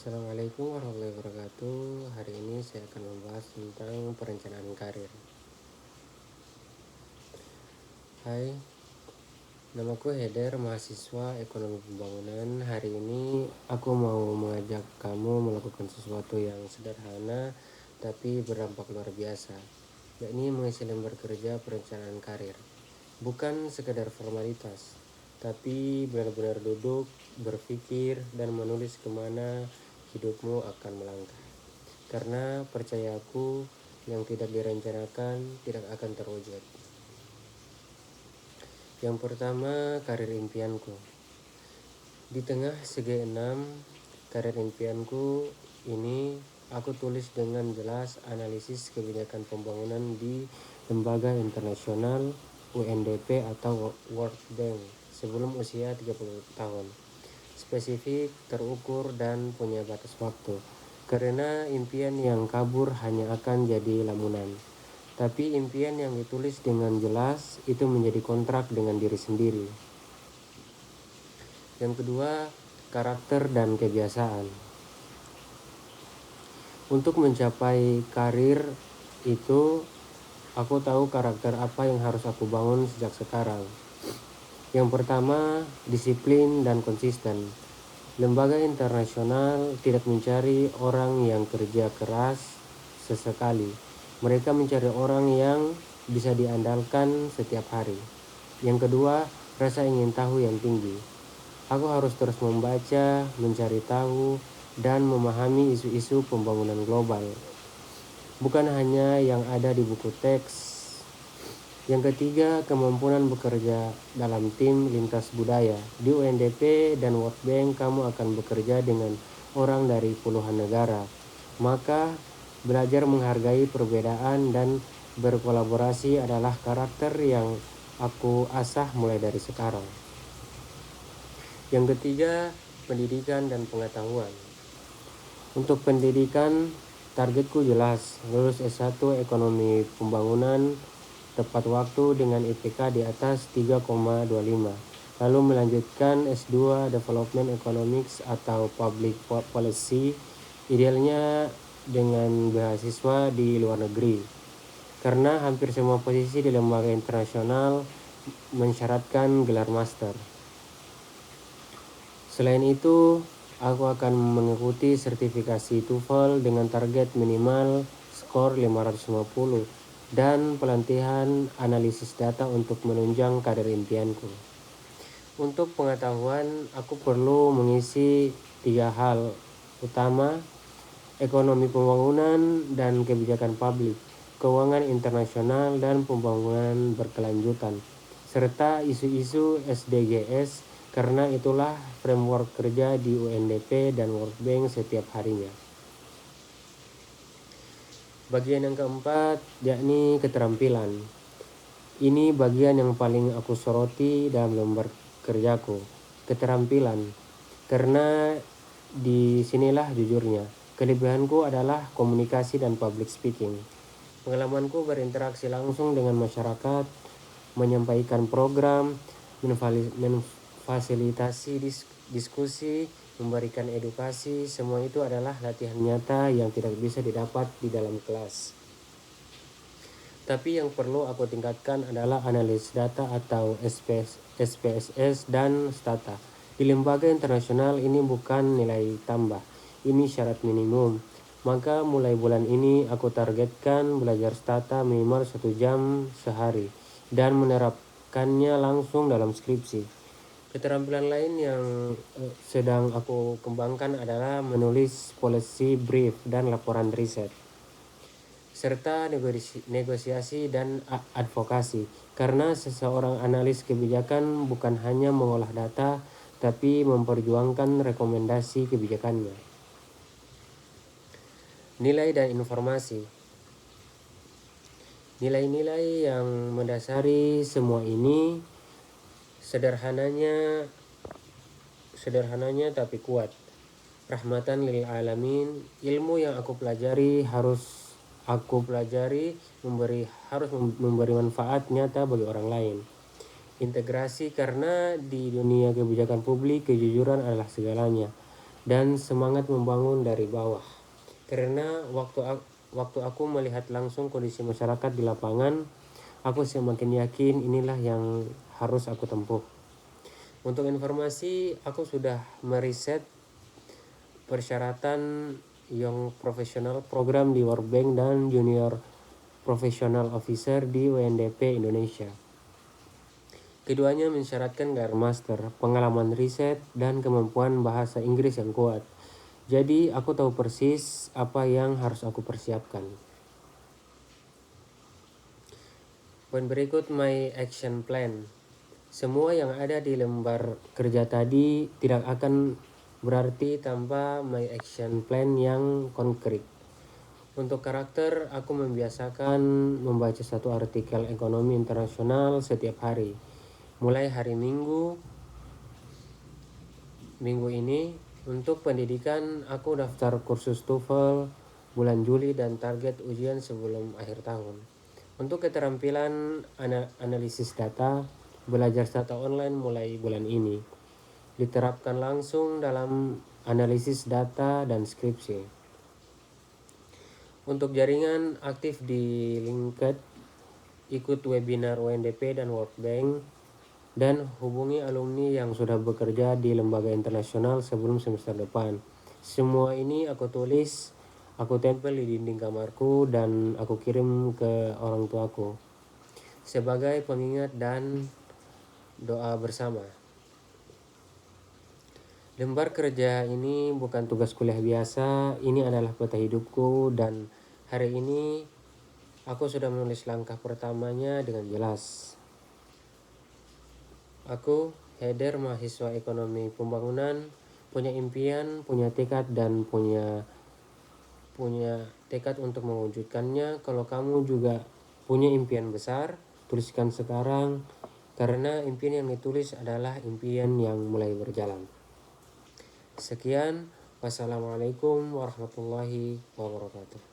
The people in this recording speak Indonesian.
Assalamualaikum warahmatullahi wabarakatuh. Hari ini saya akan membahas tentang perencanaan karir. Hai, namaku Heder, mahasiswa ekonomi pembangunan. Hari ini aku mau mengajak kamu melakukan sesuatu yang sederhana tapi berdampak luar biasa, yakni mengisi lembar kerja perencanaan karir. Bukan sekedar formalitas, tapi benar-benar duduk, berpikir, dan menulis kemana hidupmu akan melangkah. Karena percaya aku, yang tidak direncanakan tidak akan terwujud. Yang pertama, karir impianku. Di tengah segi 6 karir impianku ini, aku tulis dengan jelas analisis kebijakan pembangunan di lembaga internasional UNDP atau World Bank sebelum usia 30 tahun. Spesifik, terukur, dan punya batas waktu. Karena impian yang kabur hanya akan jadi lamunan. Tapi impian yang ditulis dengan jelas itu menjadi kontrak dengan diri sendiri. Yang kedua, karakter dan kebiasaan. Untuk mencapai karir itu, aku tahu karakter apa yang harus aku bangun sejak sekarang. Yang pertama, disiplin dan konsisten. Lembaga internasional tidak mencari orang yang kerja keras sesekali. Mereka mencari orang yang bisa diandalkan setiap hari. Yang kedua, rasa ingin tahu yang tinggi. Aku harus terus membaca, mencari tahu, dan memahami isu-isu pembangunan global. Bukan hanya yang ada di buku teks. Yang ketiga, kemampuan bekerja dalam tim lintas budaya. Di UNDP dan World Bank, kamu akan bekerja dengan orang dari puluhan negara. Maka, belajar menghargai perbedaan dan berkolaborasi adalah karakter yang aku asah mulai dari sekarang. Yang ketiga, pendidikan dan pengetahuan. Untuk pendidikan, targetku jelas, lulus S1 Ekonomi Pembangunan tepat waktu dengan IPK di atas 3,25. Lalu melanjutkan S2 Development Economics atau Public Policy, idealnya dengan beasiswa di luar negeri. Karena hampir semua posisi di lembaga internasional mensyaratkan gelar master. Selain itu, aku akan mengikuti sertifikasi TOEFL dengan target minimal skor 550 dan pelatihan analisis data untuk menunjang karir impianku. Untuk pengetahuan, aku perlu mengisi 3 hal utama: ekonomi pembangunan dan kebijakan publik, keuangan internasional dan pembangunan berkelanjutan, serta isu-isu SDGs, karena itulah framework kerja di UNDP dan World Bank setiap harinya. Bagian yang keempat, yakni keterampilan. Ini bagian yang paling aku soroti dalam lembar kerjaku, keterampilan. Karena disinilah jujurnya, kelebihanku adalah komunikasi dan public speaking. Pengalamanku berinteraksi langsung dengan masyarakat, menyampaikan program, memfasilitasi diskusi, memberikan edukasi, semua itu adalah latihan nyata yang tidak bisa didapat di dalam kelas. Tapi yang perlu aku tingkatkan adalah analis data atau SPSS dan stata. Di lembaga internasional ini bukan nilai tambah, ini syarat minimum. Maka mulai bulan ini aku targetkan belajar stata minimal 1 jam sehari dan menerapkannya langsung dalam skripsi. Keterampilan lain yang sedang aku kembangkan adalah menulis policy brief dan laporan riset, serta negosiasi dan advokasi. Karena seseorang analis kebijakan bukan hanya mengolah data, tapi memperjuangkan rekomendasi kebijakannya. Nilai dan informasi. Nilai-nilai yang mendasari semua ini sederhananya tapi kuat. Rahmatan lil alamin. Ilmu yang aku pelajari harus memberi manfaat nyata bagi orang lain. Integrasi, karena di dunia kebijakan publik kejujuran adalah segalanya. dan semangat membangun dari bawah. Karena waktu aku melihat langsung kondisi masyarakat di lapangan, aku semakin yakin inilah yang harus aku tempuh. Untuk informasi, aku sudah meriset persyaratan Young Professional Program di World Bank dan Junior Professional Officer di WNDP Indonesia. Keduanya mensyaratkan gelar master, pengalaman riset, dan kemampuan bahasa Inggris yang kuat. Jadi aku tahu persis apa yang harus aku persiapkan. Poin berikut my action plan. Semua yang ada di lembar kerja tadi tidak akan berarti tanpa my action plan yang konkret. Untuk karakter, aku membiasakan membaca satu artikel ekonomi internasional setiap hari. Mulai hari Minggu ini, untuk pendidikan aku daftar kursus TOEFL bulan Juli dan target ujian sebelum akhir tahun. Untuk keterampilan analisis data, belajar data online mulai bulan ini. Diterapkan langsung dalam analisis data dan skripsi. Untuk jaringan, aktif di LinkedIn, ikut webinar UNDP dan World Bank, dan hubungi alumni yang sudah bekerja di lembaga internasional sebelum semester depan. Semua ini aku tulis, aku tempel di dinding kamarku, dan aku kirim ke orang tuaku sebagai pengingat dan doa bersama. Lembar kerja ini bukan tugas kuliah biasa, ini adalah peta hidupku, dan hari ini aku sudah menulis langkah pertamanya dengan jelas. Aku, Heder, mahasiswa ekonomi pembangunan, punya impian, punya tekad, dan punya tekad untuk mewujudkannya. Kalau kamu juga punya impian besar, tuliskan sekarang, karena impian yang ditulis adalah impian yang mulai berjalan. Sekian, wassalamualaikum warahmatullahi wabarakatuh.